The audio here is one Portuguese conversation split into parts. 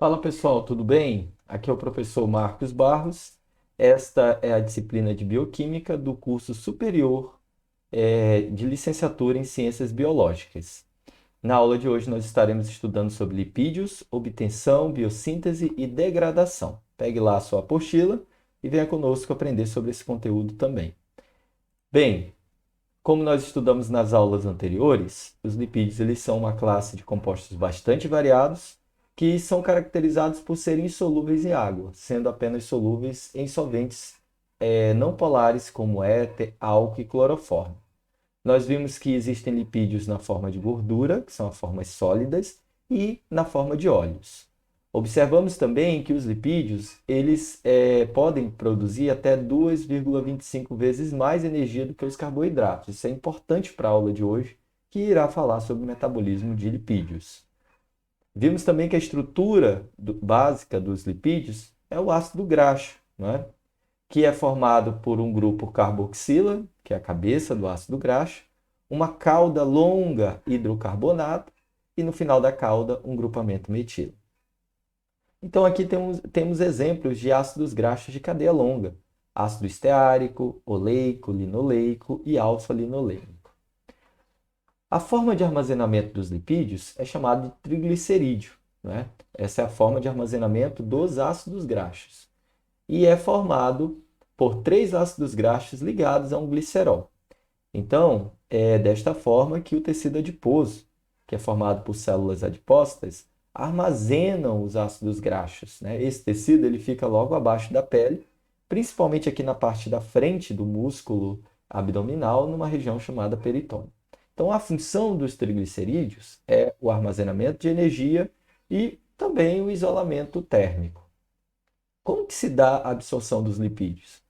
Fala pessoal, tudo bem? Aqui é o professor Marcos Barros. Esta é a disciplina de Bioquímica do curso superior de licenciatura em Ciências Biológicas. Na aula de hoje nós estaremos estudando sobre lipídios, obtenção, biossíntese e degradação. Pegue lá a sua apostila e venha conosco aprender sobre esse conteúdo também. Bem, como nós estudamos nas aulas anteriores, os lipídios eles são uma classe de compostos bastante variados que são caracterizados por serem insolúveis em água, sendo apenas solúveis em solventes não polares como éter, álcool e cloroformo. Nós vimos que existem lipídios na forma de gordura, que são as formas sólidas, e na forma de óleos. Observamos também que os lipídios eles podem produzir até 2,25 vezes mais energia do que os carboidratos. Isso é importante para a aula de hoje, que irá falar sobre o metabolismo de lipídios. Vimos também que a estrutura básica dos lipídios é o ácido graxo, né? Que é formado por um grupo carboxila, que é a cabeça do ácido graxo, uma cauda longa hidrocarbonato e no final da cauda um grupamento metilo. Então aqui temos exemplos de ácidos graxos de cadeia longa: ácido esteárico, oleico, linoleico e alfa-linoleico. A forma de armazenamento dos lipídios é chamada de triglicerídeo, né? Essa é a forma de armazenamento dos ácidos graxos. E é formado por três ácidos graxos ligados a um glicerol. Então, é desta forma que o tecido adiposo, que é formado por células adipócitas, armazenam os ácidos graxos, né? Esse tecido ele fica logo abaixo da pele, principalmente aqui na parte da frente do músculo abdominal, numa região chamada peritônio. Então, a função dos triglicerídeos é o armazenamento de energia e também o isolamento térmico. Como que se dá a absorção dos lipídios?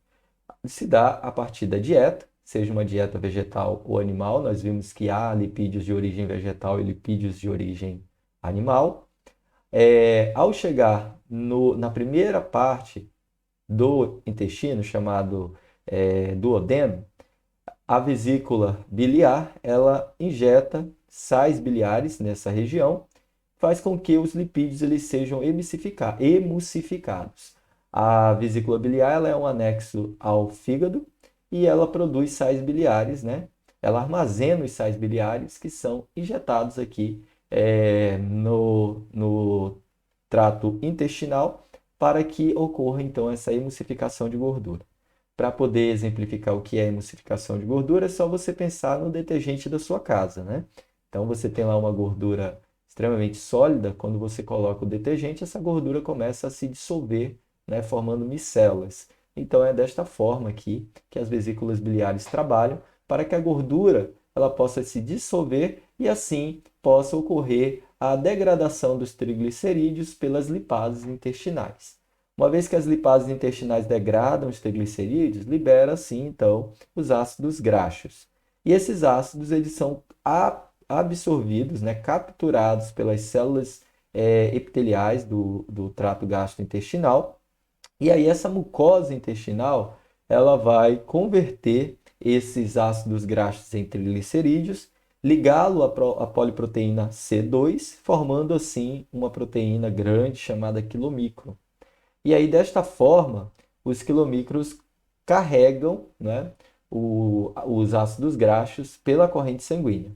Se dá a partir da dieta, seja uma dieta vegetal ou animal. Nós vimos que há lipídios de origem vegetal e lipídios de origem animal. Ao chegar na primeira parte do intestino, chamado duodeno, a vesícula biliar, ela injeta sais biliares nessa região, faz com que os lipídios eles sejam emulsificados. A vesícula biliar ela é um anexo ao fígado e ela produz sais biliares, né? Ela armazena os sais biliares que são injetados aqui no trato intestinal para que ocorra então essa emulsificação de gordura. Para poder exemplificar o que é emulsificação de gordura, é só você pensar no detergente da sua casa, né? Então você tem lá uma gordura extremamente sólida, quando você coloca o detergente, essa gordura começa a se dissolver, né, formando micelas. Então é desta forma aqui que as vesículas biliares trabalham para que a gordura ela possa se dissolver e assim possa ocorrer a degradação dos triglicerídeos pelas lipases intestinais. Uma vez que as lipases intestinais degradam os triglicerídeos, libera assim então os ácidos graxos. E esses ácidos eles são absorvidos, né, capturados pelas células epiteliais do trato gastrointestinal. E aí essa mucosa intestinal ela vai converter esses ácidos graxos em triglicerídeos, ligá-lo à poliproteína C2, formando assim uma proteína grande chamada quilomicro. E aí, desta forma, os quilomicros carregam, né, os ácidos graxos pela corrente sanguínea.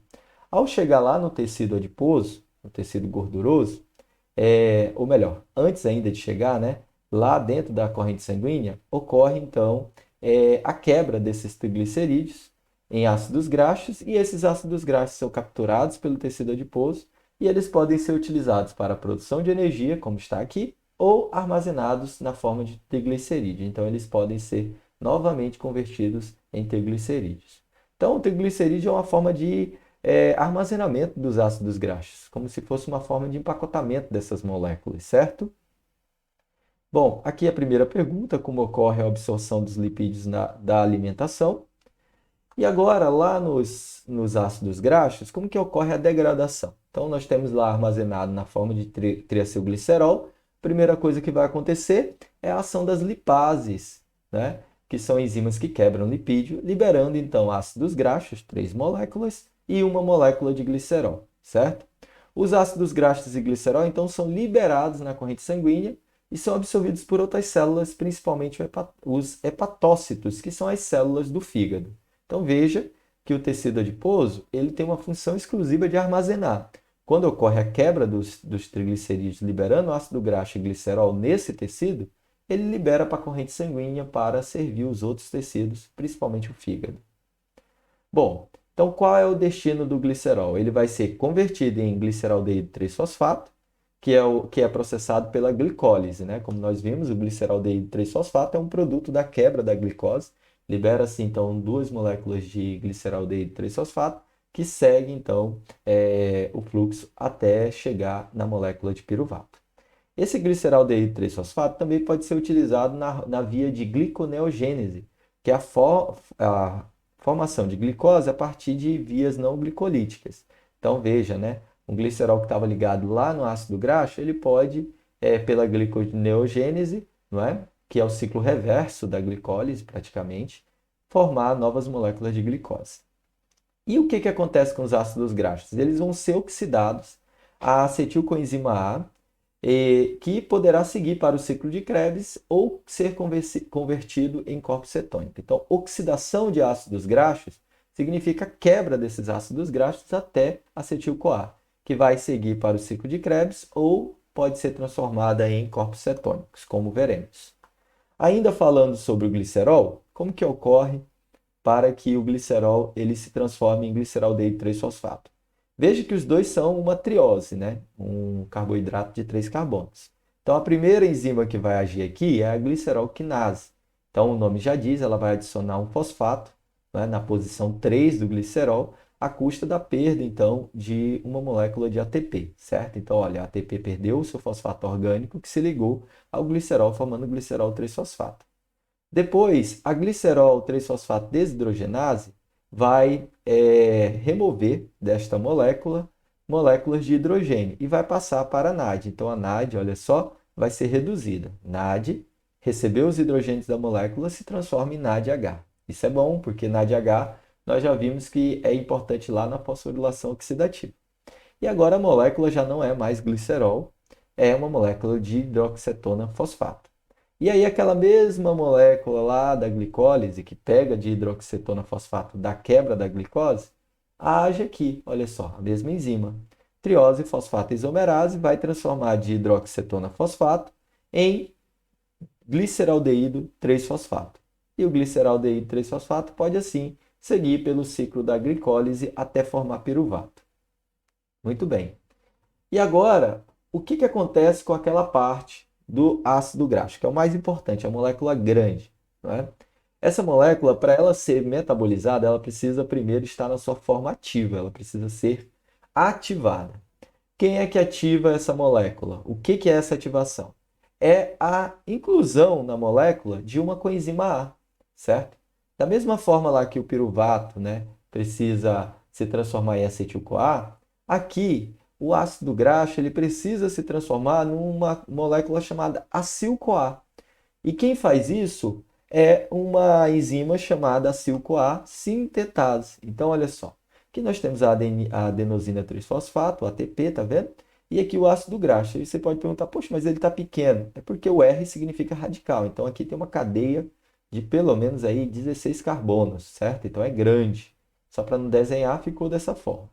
Ao chegar lá no tecido adiposo, no tecido gorduroso, ou melhor, antes ainda de chegar, né, lá dentro da corrente sanguínea, ocorre então a quebra desses triglicerídeos em ácidos graxos, e esses ácidos graxos são capturados pelo tecido adiposo e eles podem ser utilizados para a produção de energia, como está aqui, ou armazenados na forma de triglicerídeo. Então, eles podem ser novamente convertidos em triglicerídeos. Então, o triglicerídeo é uma forma de armazenamento dos ácidos graxos, como se fosse uma forma de empacotamento dessas moléculas, certo? Bom, aqui a primeira pergunta, como ocorre a absorção dos lipídios da alimentação? E agora, lá nos ácidos graxos, como que ocorre a degradação? Então, nós temos lá armazenado na forma de triacilglicerol. Primeira coisa que vai acontecer é a ação das lipases, né? Que são enzimas que quebram lipídio, liberando então ácidos graxos, 3 moléculas, e uma molécula de glicerol, certo? Os ácidos graxos e glicerol, então, são liberados na corrente sanguínea e são absorvidos por outras células, principalmente os hepatócitos, que são as células do fígado. Então, veja que o tecido adiposo ele tem uma função exclusiva de armazenar. Quando ocorre a quebra dos triglicerídeos liberando ácido graxo e glicerol nesse tecido, ele libera para a corrente sanguínea para servir os outros tecidos, principalmente o fígado. Bom, então qual é o destino do glicerol? Ele vai ser convertido em gliceraldeído 3-fosfato, que é processado pela glicólise, né? Como nós vimos, o gliceraldeído 3-fosfato é um produto da quebra da glicose. Libera-se, então, duas moléculas de gliceraldeído 3-fosfato, que segue, então, o fluxo até chegar na molécula de piruvato. Esse gliceraldeído 3-fosfato também pode ser utilizado na via de gliconeogênese, que é a formação de glicose a partir de vias não glicolíticas. Então, veja, né? Um glicerol que estava ligado lá no ácido graxo, ele pode, pela gliconeogênese, não é? Que é o ciclo reverso da glicólise, praticamente, formar novas moléculas de glicose. E o que acontece com os ácidos graxos? Eles vão ser oxidados a acetilcoenzima A, que poderá seguir para o ciclo de Krebs ou ser convertido em corpo cetônico. Então, oxidação de ácidos graxos significa quebra desses ácidos graxos até acetil-CoA, que vai seguir para o ciclo de Krebs ou pode ser transformada em corpos cetônicos, como veremos. Ainda falando sobre o glicerol, como que ocorre para que o glicerol ele se transforme em gliceraldeído 3-fosfato? Veja que os dois são uma triose, né? Um carboidrato de 3 carbonos. Então, a primeira enzima que vai agir aqui é a glicerol-quinase. Então, o nome já diz, ela vai adicionar um fosfato, né, na posição 3 do glicerol, à custa da perda, então, de uma molécula de ATP, certo? Então, olha, a ATP perdeu o seu fosfato orgânico que se ligou ao glicerol, formando o glicerol 3-fosfato. Depois, a glicerol 3-fosfato desidrogenase vai remover desta molécula moléculas de hidrogênio e vai passar para a NAD. Então, a NAD, olha só, vai ser reduzida. NAD recebeu os hidrogênios da molécula, se transforma em NADH. Isso é bom, porque NADH nós já vimos que é importante lá na fosforilação oxidativa. E agora a molécula já não é mais glicerol, é uma molécula de hidroxetona fosfato. E aí aquela mesma molécula lá da glicólise, que pega de hidroxetona fosfato da quebra da glicose, age aqui, olha só, a mesma enzima. Triose fosfato isomerase vai transformar de hidroxetona fosfato em gliceraldeído 3-fosfato. E o gliceraldeído 3-fosfato pode assim seguir pelo ciclo da glicólise até formar piruvato. Muito bem. E agora, o que acontece com aquela parte do ácido graxo, que é o mais importante, a molécula grande, não é? Essa molécula, para ela ser metabolizada, ela precisa primeiro estar na sua forma ativa, ela precisa ser ativada. Quem é que ativa essa molécula? O que é essa ativação? É a inclusão na molécula de uma coenzima A, certo? Da mesma forma lá que o piruvato, né, precisa se transformar em acetil-CoA, aqui o ácido graxo ele precisa se transformar numa molécula chamada acil-CoA. E quem faz isso é uma enzima chamada acil-CoA sintetase. Então, olha só. Aqui nós temos a adenosina 3-fosfato, o ATP, tá vendo? E aqui o ácido graxo. Aí você pode perguntar, poxa, mas ele está pequeno. É porque o R significa radical. Então, aqui tem uma cadeia de pelo menos aí 16 carbonos, certo? Então, é grande. Só para não desenhar, ficou dessa forma.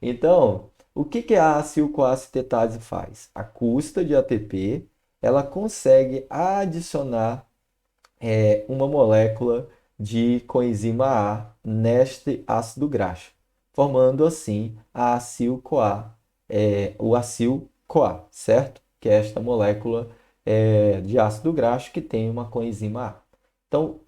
Então, o que a acil-CoA sintetase faz? A custa de ATP, ela consegue adicionar uma molécula de coenzima A neste ácido graxo, formando assim a acil-CoA, o acil-CoA, certo? Que é esta molécula de ácido graxo que tem uma coenzima A. Então,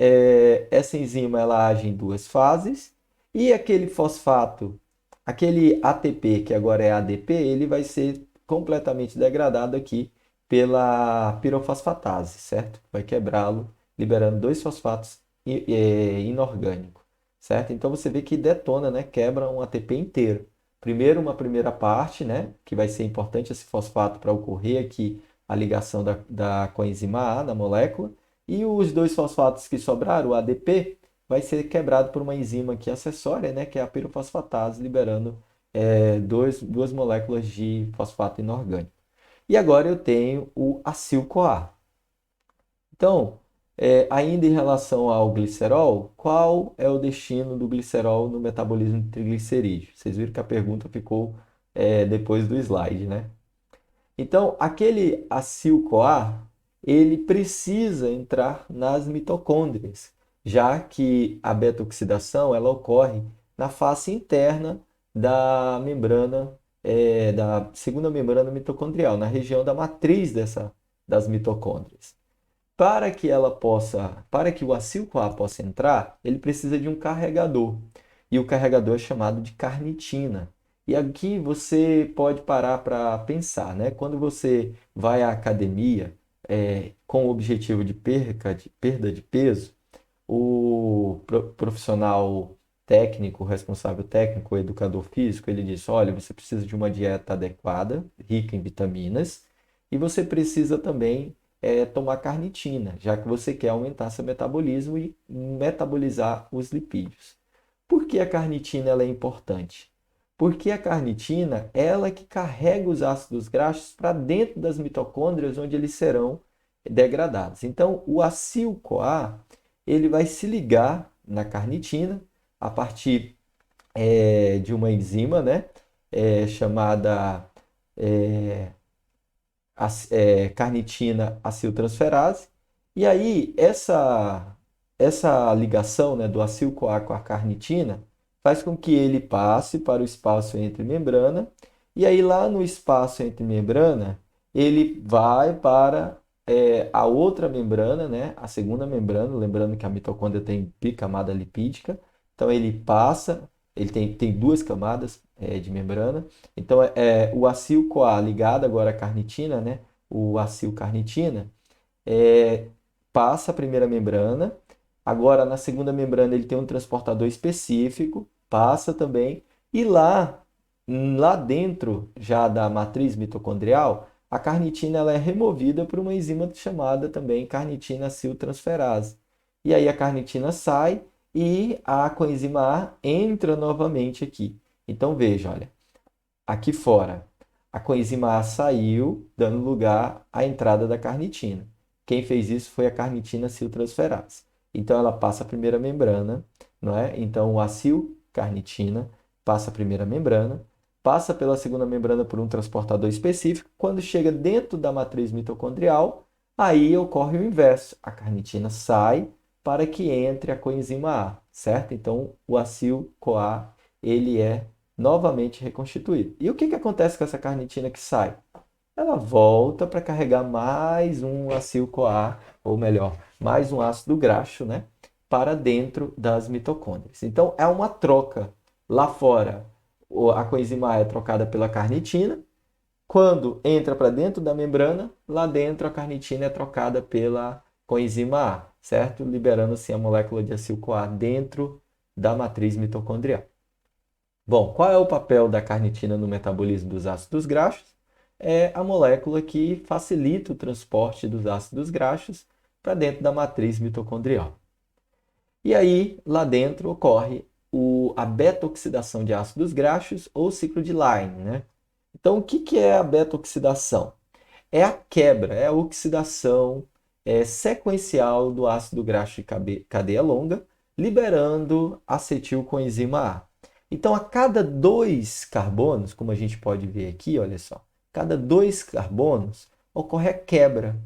essa enzima ela age em duas fases e aquele fosfato, aquele ATP, que agora é ADP, ele vai ser completamente degradado aqui pela pirofosfatase, certo? Vai quebrá-lo, liberando dois fosfatos inorgânicos, certo? Então você vê que detona, né? Quebra um ATP inteiro. Primeiro uma primeira parte, né? Que vai ser importante esse fosfato para ocorrer aqui a ligação da coenzima A na molécula. E os dois fosfatos que sobraram, o ADP, vai ser quebrado por uma enzima aqui acessória, né? Que é a pirofosfatase, liberando duas moléculas de fosfato inorgânico. E agora eu tenho o acil-CoA. Então, ainda em relação ao glicerol, qual é o destino do glicerol no metabolismo de triglicerídeo? Vocês viram que a pergunta ficou depois do slide, né? Então, aquele acil-CoA, ele precisa entrar nas mitocôndrias, já que a beta-oxidação ela ocorre na face interna da membrana, da segunda membrana mitocondrial, na região da matriz das mitocôndrias. Para que o acil-CoA possa entrar, ele precisa de um carregador. E o carregador é chamado de carnitina. E aqui você pode parar para pensar, né? Quando você vai à academia com o objetivo de perda de peso, o profissional técnico, responsável técnico, o educador físico, ele diz: olha, você precisa de uma dieta adequada, rica em vitaminas, e você precisa também tomar carnitina, já que você quer aumentar seu metabolismo e metabolizar os lipídios. Por que a carnitina ela é importante? Porque a carnitina, ela que carrega os ácidos graxos para dentro das mitocôndrias, onde eles serão degradados. Então, o acil-CoA, ele vai se ligar na carnitina a partir de uma enzima, né, chamada carnitina aciltransferase. E aí, essa ligação, né, do acil-CoA com a carnitina faz com que ele passe para o espaço entre membrana. E aí, lá no espaço entre membrana, ele vai para a outra membrana, né, a segunda membrana. Lembrando que a mitocôndria tem bicamada lipídica. Então, ele passa, ele tem duas camadas de membrana. Então, o acil-CoA ligado agora à carnitina, né? O acil-carnitina, passa a primeira membrana. Agora, na segunda membrana, ele tem um transportador específico, passa também. E lá dentro, já da matriz mitocondrial, a carnitina ela é removida por uma enzima chamada também carnitina aciltransferase. E aí a carnitina sai e a coenzima A entra novamente aqui. Então veja, olha, aqui fora a coenzima A saiu, dando lugar à entrada da carnitina. Quem fez isso foi a carnitina aciltransferase. Então ela passa a primeira membrana, não é? Então o acil-carnitina passa a primeira membrana, passa pela segunda membrana por um transportador específico. Quando chega dentro da matriz mitocondrial, aí ocorre o inverso. A carnitina sai para que entre a coenzima A, certo? Então, o acil-CoA, ele é novamente reconstituído. E o que acontece com essa carnitina que sai? Ela volta para carregar mais um acil-CoA, ou melhor, mais um ácido graxo, né, para dentro das mitocôndrias. Então, é uma troca. Lá fora, a coenzima A é trocada pela carnitina. Quando entra para dentro da membrana, lá dentro a carnitina é trocada pela coenzima A, certo? Liberando assim a molécula de acil-CoA dentro da matriz mitocondrial. Bom, qual é o papel da carnitina no metabolismo dos ácidos graxos? É a molécula que facilita o transporte dos ácidos graxos para dentro da matriz mitocondrial. E aí, lá dentro, ocorre a beta-oxidação de ácidos graxos ou ciclo de Lime, né? Então, o que é a beta-oxidação? É a quebra, é a oxidação sequencial do ácido graxo de cadeia longa, liberando acetilcoenzima A. Então, a cada dois carbonos, como a gente pode ver aqui, olha só, cada dois carbonos ocorre a quebra,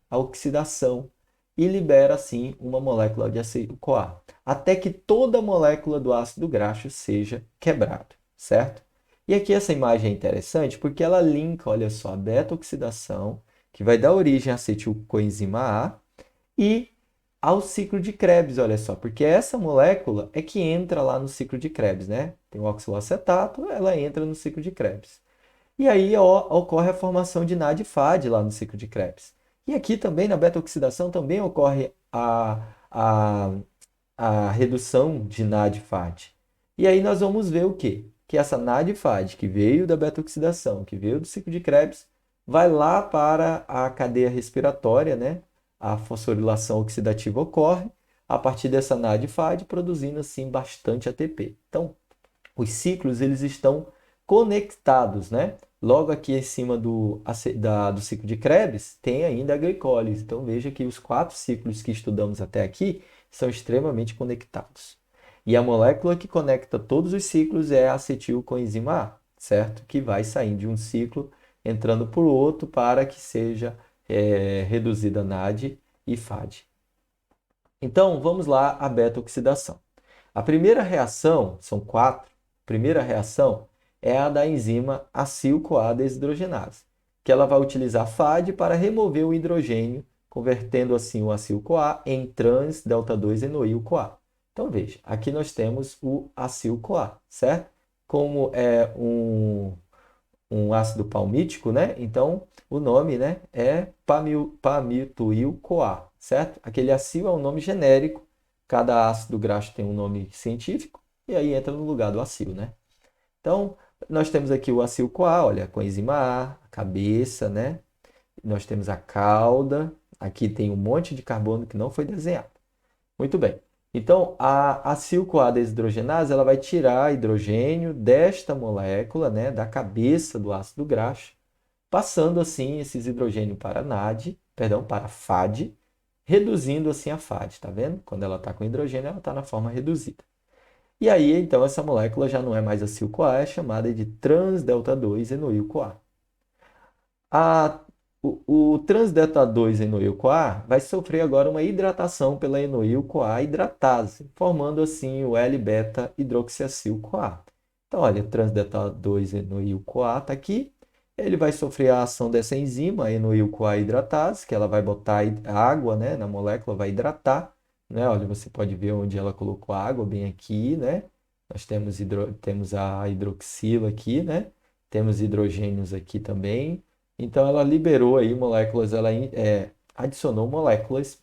a oxidação, e libera assim uma molécula de acetil-CoA, até que toda a molécula do ácido graxo seja quebrada, certo? E aqui essa imagem é interessante porque ela linka, olha só, a beta-oxidação, que vai dar origem à acetilcoenzima A, e ao ciclo de Krebs, olha só, porque essa molécula é que entra lá no ciclo de Krebs, né? Tem o oxaloacetato, ela entra no ciclo de Krebs. E aí ocorre a formação de NAD/FAD lá no ciclo de Krebs. E aqui também, na beta-oxidação, também ocorre a, a redução de NAD/FAD. E aí nós vamos ver o quê? Que essa NAD/FAD, que veio da beta-oxidação, que veio do ciclo de Krebs, vai lá para a cadeia respiratória, né? A fosforilação oxidativa ocorre a partir dessa NAD/FAD, produzindo assim bastante ATP. Então, os ciclos eles estão conectados, né? Logo aqui em cima do ciclo de Krebs tem ainda a glicólise. Então veja que os 4 ciclos que estudamos até aqui são extremamente conectados. E a molécula que conecta todos os ciclos é a acetilcoenzima A, certo? Que vai saindo de um ciclo, entrando por outro para que seja reduzida NAD e FAD. Então vamos lá a beta-oxidação. A primeira reação, são 4, a primeira reação é a da enzima acil-CoA desidrogenase, que ela vai utilizar FAD para remover o hidrogênio, convertendo assim o acil-CoA em trans-delta-2-enoil-CoA. Então veja, aqui nós temos o acil-CoA, certo? Como é um ácido palmítico, né? Então o nome, né, é palmitoil-CoA, certo? Aquele acil é um nome genérico, cada ácido graxo tem um nome científico, e aí entra no lugar do acil, né? Então, nós temos aqui o acil-CoA, olha, coenzima A, a cabeça, né? Nós temos a cauda, aqui tem um monte de carbono que não foi desenhado. Muito bem. Então, a acil-CoA desidrogenase, ela vai tirar hidrogênio desta molécula, né, da cabeça do ácido graxo, passando assim esses hidrogênios para NAD, perdão, para FAD, reduzindo assim a FAD, tá vendo? Quando ela está com hidrogênio, ela está na forma reduzida. E aí, então, essa molécula já não é mais acil-CoA, é chamada de trans-delta-2-enoil-CoA. O trans-delta-2-enoil-CoA vai sofrer agora uma hidratação pela enoil-CoA hidratase, formando assim o L-beta-hidroxiacil-CoA. Então, olha, trans-delta-2-enoil-CoA está aqui. Ele vai sofrer a ação dessa enzima, a enoil-CoA hidratase, que ela vai botar água, né, na molécula, vai hidratar, né? Olha, você pode ver onde ela colocou a água, bem aqui, né? Nós temos a hidroxila aqui, né? Temos hidrogênios aqui também. Então, ela liberou aí moléculas, ela adicionou moléculas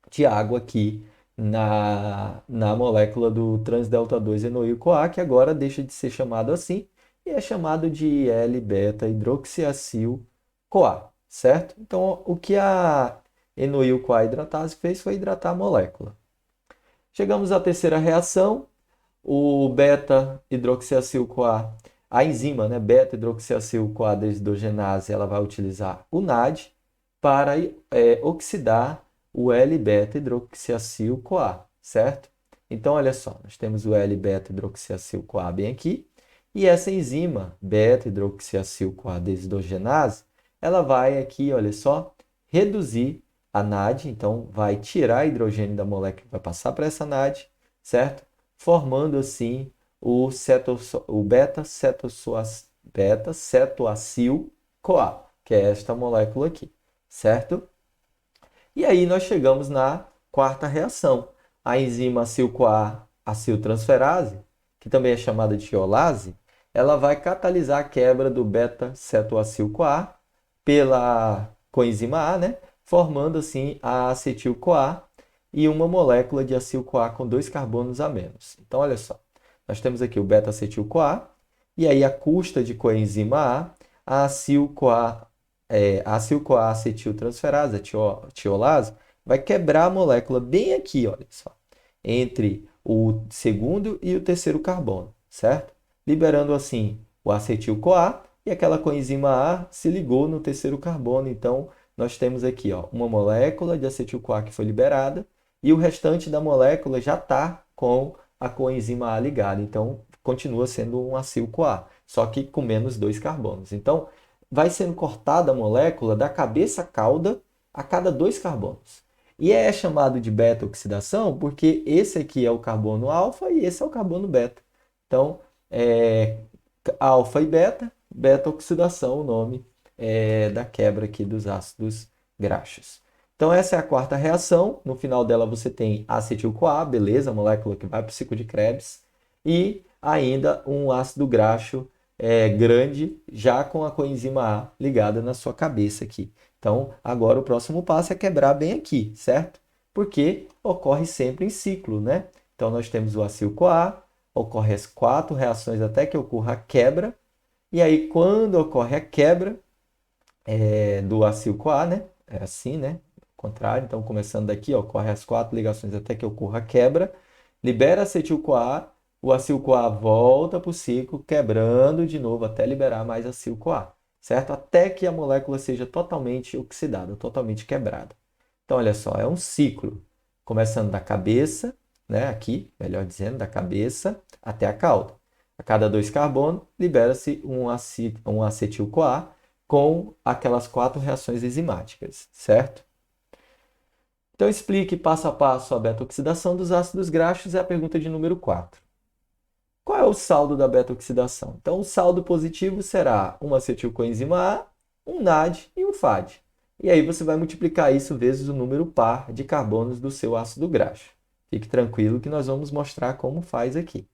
de água aqui na molécula do trans-delta-2-enoil-CoA, que agora deixa de ser chamado assim e é chamado de L-beta-hidroxiacil-CoA, certo? Então, o que a enoil-CoA hidratase fez foi hidratar a molécula. Chegamos à terceira reação, o beta-hidroxiacil-CoA, a enzima, né, beta-hidroxiacil-CoA desidrogenase, ela vai utilizar o NAD para oxidar o L-beta-hidroxiacil-CoA, certo? Então, olha só, nós temos o L-beta-hidroxiacil-CoA bem aqui, e essa enzima beta-hidroxiacil-CoA desidrogenase, ela vai aqui, olha só, reduzir a NAD, então vai tirar hidrogênio da molécula, vai passar para essa NAD, certo? Formando assim o beta-cetoacil-CoA, que é esta molécula aqui, certo? E aí nós chegamos na quarta reação. A enzima acil-CoA aciltransferase, que também é chamada de tiolase, ela vai catalisar a quebra do beta-cetoacil-CoA pela coenzima A, né? Formando assim a acetil-CoA e uma molécula de acil-CoA com 2 carbonos a menos. Então, olha só, nós temos aqui o beta-acetil-CoA, e aí a custa de coenzima A, a acil-CoA acetiltransferase, a tiolase, vai quebrar a molécula bem aqui, olha só, entre o segundo e o terceiro carbono, certo? Liberando assim o acetil-CoA e aquela coenzima A se ligou no terceiro carbono. Então, nós temos aqui ó, uma molécula de acetil-CoA que foi liberada e o restante da molécula já está com a coenzima A ligada. Então, continua sendo um acil-CoA, só que com menos 2 carbonos. Então, vai sendo cortada a molécula da cabeça cauda a cada 2 carbonos. E é chamado de beta-oxidação porque esse aqui é o carbono alfa e esse é o carbono beta. Então, alfa e beta, beta-oxidação, o nome da quebra aqui dos ácidos graxos. Então, essa é a quarta reação. No final dela, você tem acetil-CoA, beleza, a molécula que vai para o ciclo de Krebs, e ainda um ácido graxo grande, já com a coenzima A ligada na sua cabeça aqui. Então, agora o próximo passo é quebrar bem aqui, certo? Porque ocorre sempre em ciclo, né? Então, nós temos o acil-CoA, ocorre as 4 reações até que ocorra a quebra, e aí quando ocorre a quebra do acil-CoA, né? É assim, né? Contrário, então começando daqui, ocorre as 4 ligações até que ocorra a quebra, libera acetil-CoA, o acetil-CoA volta para o ciclo, quebrando de novo até liberar mais acetil-CoA, certo? Até que a molécula seja totalmente oxidada, totalmente quebrada. Então, olha só, é um ciclo, começando da cabeça, né, aqui, melhor dizendo, da cabeça até a cauda. A cada 2 carbonos, libera-se um acetil-CoA com aquelas 4 reações enzimáticas, certo? Então, explique passo a passo a beta-oxidação dos ácidos graxos é a pergunta de número 4. Qual é o saldo da beta-oxidação? Então, o saldo positivo será uma acetilcoenzima A, um NAD e um FAD. E aí você vai multiplicar isso vezes o número par de carbonos do seu ácido graxo. Fique tranquilo que nós vamos mostrar como faz aqui.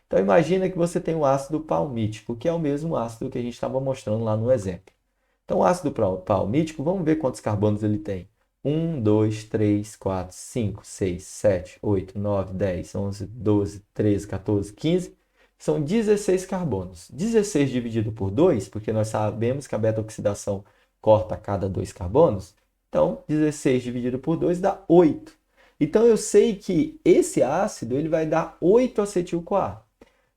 Então, imagina que você tem o ácido palmítico, que é o mesmo ácido que a gente estava mostrando lá no exemplo. Então, o ácido palmítico, vamos ver quantos carbonos ele tem. 1, 2, 3, 4, 5, 6, 7, 8, 9, 10, 11, 12, 13, 14, 15. São 16 carbonos. 16 dividido por 2, porque nós sabemos que a beta-oxidação corta a cada 2 carbonos. Então, 16 dividido por 2 dá 8. Então, eu sei que esse ácido ele vai dar 8 acetil-CoA.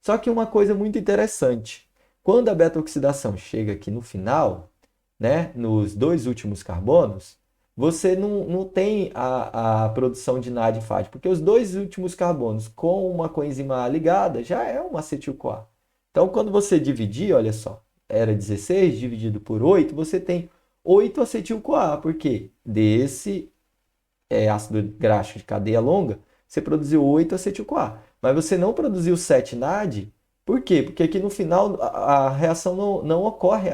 Só que uma coisa muito interessante. Quando a beta-oxidação chega aqui no final, né, nos 2 últimos carbonos, você não tem a produção de NAD e FAD, porque os 2 últimos carbonos com uma coenzima A ligada já é uma acetil-CoA. Então, quando você dividir, olha só, era 16 dividido por 8, você tem 8 acetil-CoA, porque desse ácido graxo de cadeia longa, você produziu 8 acetil-CoA. Mas você não produziu 7 NAD, por quê? Porque aqui no final a reação não ocorre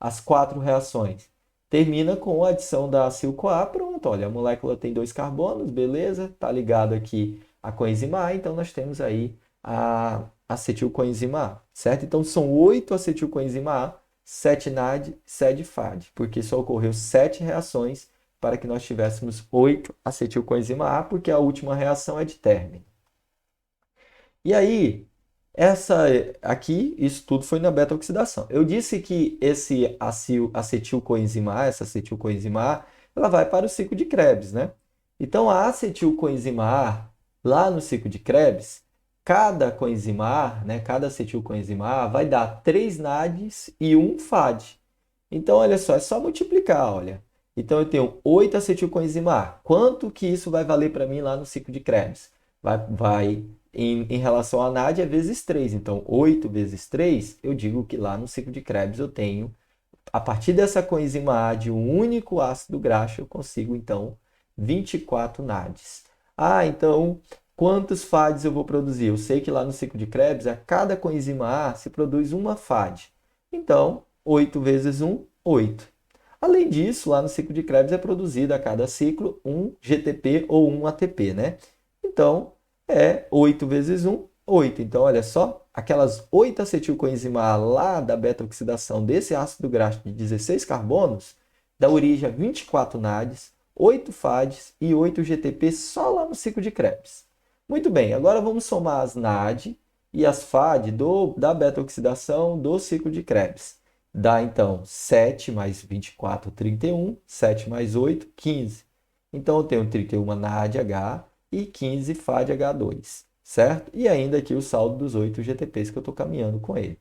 as 4 reações. Termina com a adição da acetil-CoA, pronto, olha, a molécula tem 2 carbonos, beleza, está ligado aqui a coenzima A, então nós temos aí a acetilcoenzima A, certo? Então são 8 acetilcoenzima A, 7 NAD, 7 FAD, porque só ocorreu 7 reações para que nós tivéssemos 8 acetilcoenzima A, porque a última reação é de término. E aí, aqui, isso tudo foi na beta-oxidação. Eu disse que esse acetilcoenzima A, essa acetilcoenzima A, ela vai para o ciclo de Krebs, né? Então, a acetilcoenzima A, lá no ciclo de Krebs, cada coenzima A, né, cada acetilcoenzima A vai dar 3 NADs e 1 FAD. Então, olha só, é só multiplicar, olha. Então, eu tenho 8 acetilcoenzima A. Quanto que isso vai valer para mim lá no ciclo de Krebs? Vai em relação a NAD é vezes 3. Então, 8 vezes 3, eu digo que lá no ciclo de Krebs eu tenho, a partir dessa coenzima A de um único ácido graxo, eu consigo, então, 24 NADs. Ah, então, quantos FADs eu vou produzir? Eu sei que lá no ciclo de Krebs, a cada coenzima A se produz uma FAD. Então, 8 vezes 1, 8. Além disso, lá no ciclo de Krebs é produzido a cada ciclo um GTP ou um ATP, né? Então, 8 vezes 1, 8. Então, olha só, aquelas 8 acetilcoenzima A lá da beta-oxidação desse ácido graxo de 16 carbonos dá origem a 24 NADs, 8 FADs e 8 GTP só lá no ciclo de Krebs. Muito bem, agora vamos somar as NAD e as FAD da beta-oxidação do ciclo de Krebs. Dá então 7 mais 24, 31, 7 mais 8, 15. Então eu tenho 31 NADH e 15 FADH2, certo? E ainda aqui o saldo dos 8 GTPs que eu estou caminhando com ele.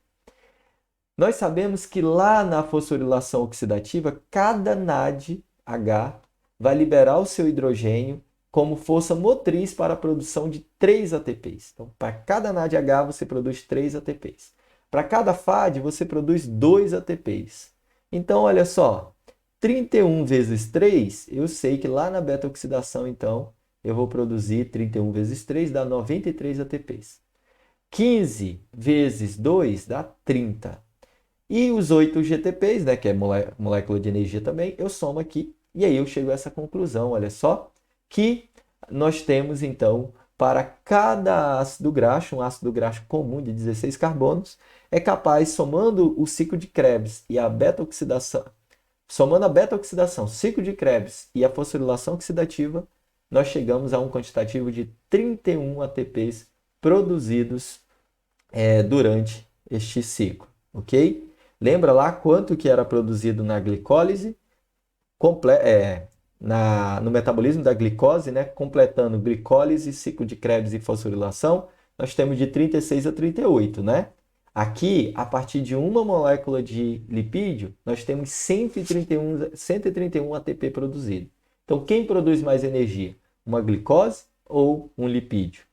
Nós sabemos que lá na fosforilação oxidativa, cada NADH vai liberar o seu hidrogênio como força motriz para a produção de 3 ATPs. Então, para cada NADH você produz 3 ATPs. Para cada FAD você produz 2 ATPs. Então, olha só, 31 vezes 3, eu sei que lá na beta-oxidação, então, eu vou produzir 31 vezes 3, dá 93 ATPs. 15 vezes 2 dá 30. E os 8 GTPs, né, que é molécula de energia também, eu somo aqui e aí eu chego a essa conclusão, olha só, que nós temos então para cada ácido graxo, um ácido graxo comum de 16 carbonos, é capaz, somando o ciclo de Krebs e a beta-oxidação, somando a beta-oxidação, ciclo de Krebs e a fosforilação oxidativa, nós chegamos a um quantitativo de 31 ATPs produzidos durante este ciclo, ok? Lembra lá quanto que era produzido na glicólise, no metabolismo da glicose, né? Completando glicólise, ciclo de Krebs e fosforilação, nós temos de 36 a 38, né? Aqui, a partir de uma molécula de lipídio, nós temos 131 ATP produzido. Então, quem produz mais energia? Uma glicose ou um lipídio?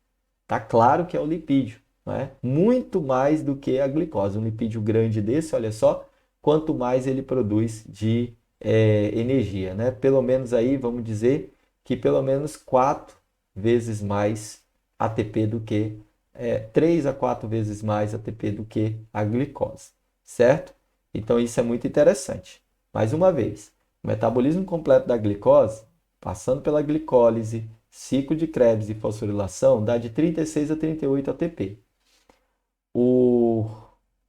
Tá claro que é o lipídio, né? Muito mais do que a glicose. Um lipídio grande desse, olha só, quanto mais ele produz de energia, né? Pelo menos aí, vamos dizer que pelo menos 4 vezes mais ATP do que 3 a 4 vezes mais ATP do que a glicose, certo? Então isso é muito interessante. Mais uma vez, o metabolismo completo da glicose, passando pela glicólise, ciclo de Krebs e fosforilação, dá de 36 a 38 ATP. O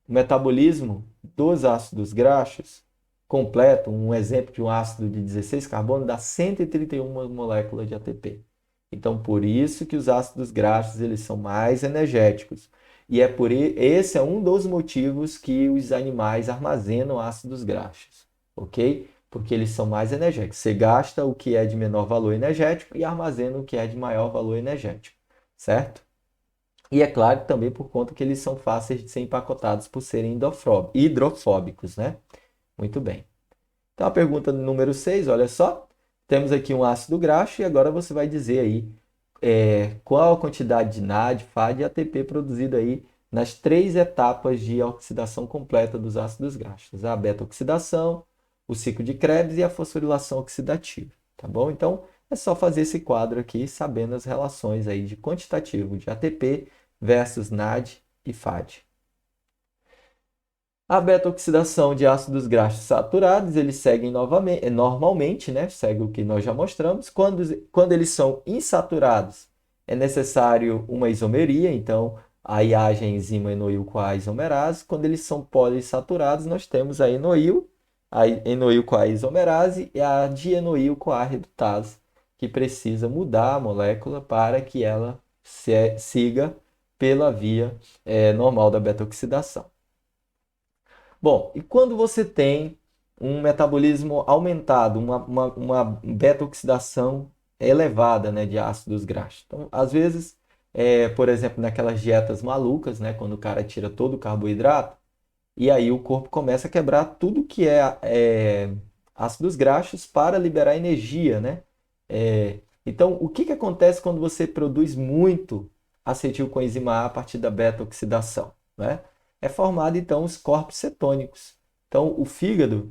metabolismo dos ácidos graxos completo, um exemplo de um ácido de 16 carbono, dá 131 moléculas de ATP. Então, por isso que os ácidos graxos eles são mais energéticos. E esse é um dos motivos que os animais armazenam ácidos graxos, ok? Porque eles são mais energéticos. Você gasta o que é de menor valor energético e armazena o que é de maior valor energético, certo? E é claro também por conta que eles são fáceis de ser empacotados por serem hidrofóbicos, né? Muito bem. Então, a pergunta número 6, olha só. Temos aqui um ácido graxo e agora você vai dizer aí qual a quantidade de NAD, FAD e ATP produzido aí nas 3 etapas de oxidação completa dos ácidos graxos. A beta-oxidação, o ciclo de Krebs e a fosforilação oxidativa, tá bom? Então, é só fazer esse quadro aqui sabendo as relações aí de quantitativo de ATP versus NAD e FAD. A beta-oxidação de ácidos graxos saturados, eles seguem normalmente, né? Segue o que nós já mostramos. Quando eles são insaturados, é necessário uma isomeria, então aí age a enzima enoil-CoA isomerase. Quando eles são polissaturados, nós temos a enoil-CoA isomerase e a dienoil-CoA redutase, que precisa mudar a molécula para que ela siga pela via normal da beta-oxidação. Bom, e quando você tem um metabolismo aumentado, uma beta-oxidação elevada, né, de ácidos graxos? Então, às vezes, por exemplo, naquelas dietas malucas, né, quando o cara tira todo o carboidrato, e aí o corpo começa a quebrar tudo que é ácidos graxos para liberar energia, né? Então, o que acontece quando você produz muito acetilcoenzima A partir da beta-oxidação, né? É formado, então, os corpos cetônicos. Então, o fígado,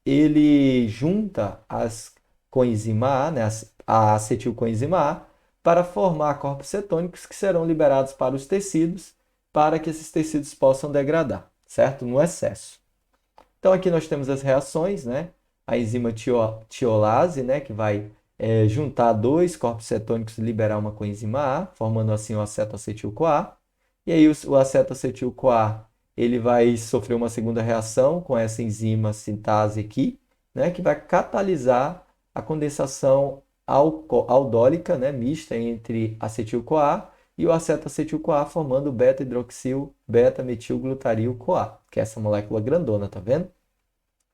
ele junta as coenzima A, né, a acetilcoenzima A, para formar corpos cetônicos que serão liberados para os tecidos, para que esses tecidos possam degradar, certo? No excesso. Então, aqui nós temos as reações, né? A enzima tiolase, né, que vai juntar dois corpos cetônicos e liberar uma coenzima A, formando assim o acetoacetil-CoA. E aí o acetoacetil-CoA ele vai sofrer uma segunda reação com essa enzima sintase aqui, né, que vai catalisar a condensação aldólica, né, mista entre acetil-CoA e o acetoacetil-CoA, formando o beta-hidroxil, beta-metilglutaril-CoA, que é essa molécula grandona, tá vendo?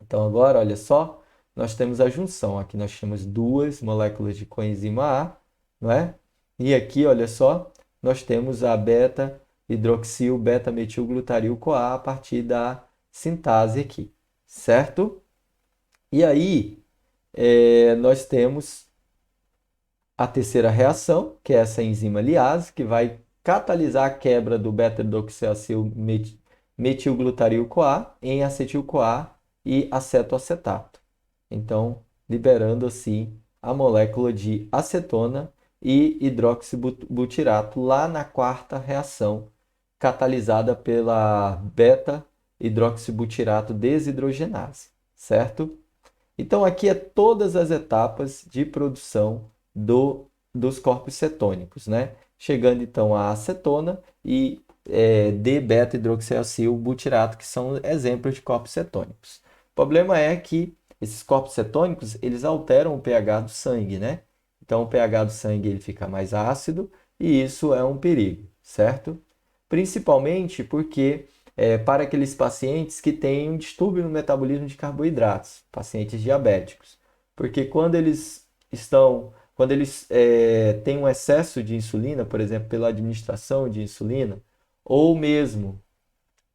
Então agora, olha só, nós temos a junção. Aqui nós temos duas moléculas de coenzima A, não é? E aqui, olha só, nós temos a beta-hidroxil, beta-metilglutaril-CoA a partir da sintase aqui, certo? E aí, nós temos a terceira reação, que é essa enzima liase, que vai catalisar a quebra do beta-hidroxiacil metilglutaril-CoA em acetil-CoA e acetoacetato. Então, liberando assim a molécula de acetona e hidroxibutirato lá na quarta reação, catalisada pela beta-hidroxibutirato desidrogenase, certo? Então, aqui é todas as etapas de produção dos corpos cetônicos, né? Chegando então à acetona e D-beta-hidroxiacil-butirato, que são exemplos de corpos cetônicos. O problema é que esses corpos cetônicos, eles alteram o pH do sangue, né? Então, o pH do sangue ele fica mais ácido e isso é um perigo, certo? Principalmente porque para aqueles pacientes que têm um distúrbio no metabolismo de carboidratos, pacientes diabéticos. Porque quando eles estão quando eles têm um excesso de insulina, por exemplo, pela administração de insulina, ou mesmo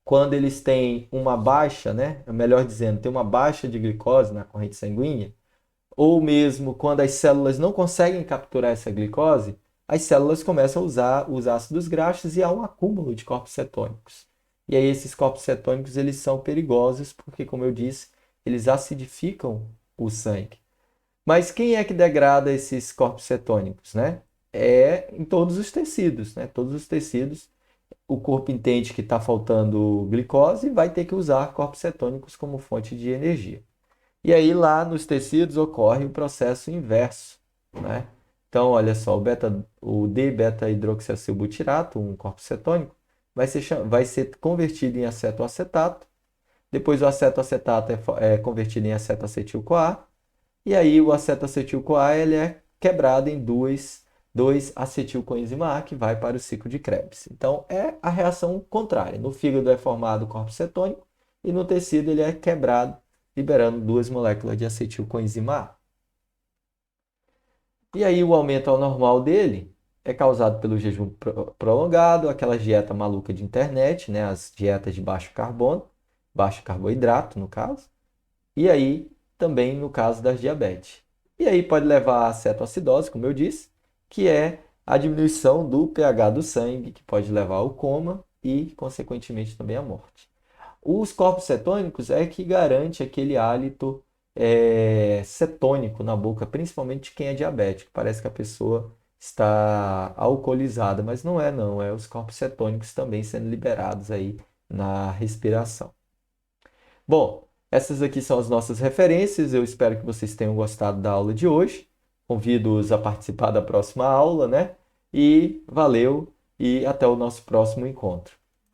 quando eles têm uma baixa, né? Melhor dizendo, tem uma baixa de glicose na corrente sanguínea, ou mesmo quando as células não conseguem capturar essa glicose, as células começam a usar os ácidos graxos e há um acúmulo de corpos cetônicos. E aí esses corpos cetônicos eles são perigosos porque, como eu disse, eles acidificam o sangue. Mas quem é que degrada esses corpos cetônicos, né? É em todos os tecidos, né? Todos os tecidos, o corpo entende que está faltando glicose e vai ter que usar corpos cetônicos como fonte de energia. E aí lá nos tecidos ocorre o processo inverso, né? Então, olha só, o D-beta-hidroxiacilbutirato, um corpo cetônico, vai ser convertido em acetoacetato. Depois o acetoacetato é convertido em acetoacetil-CoA. E aí o acetoacetil-CoA ele é quebrado em dois acetil-coenzima A que vai para o ciclo de Krebs. Então é a reação contrária. No fígado é formado o corpo cetônico e no tecido ele é quebrado, liberando duas moléculas de acetil-coenzima A. E aí o aumento anormal dele é causado pelo jejum prolongado, aquela dieta maluca de internet, né? As dietas de baixo carbono, baixo carboidrato no caso. E aí também no caso das diabetes. E aí pode levar a cetoacidose, como eu disse, que é a diminuição do pH do sangue, que pode levar ao coma e, consequentemente, também à morte. Os corpos cetônicos é que garante aquele hálito cetônico na boca, principalmente de quem é diabético. Parece que a pessoa está alcoolizada, mas não é não, é os corpos cetônicos também sendo liberados aí na respiração. Bom, essas aqui são as nossas referências. Eu espero que vocês tenham gostado da aula de hoje. Convido-os a participar da próxima aula, né? E valeu e até o nosso próximo encontro.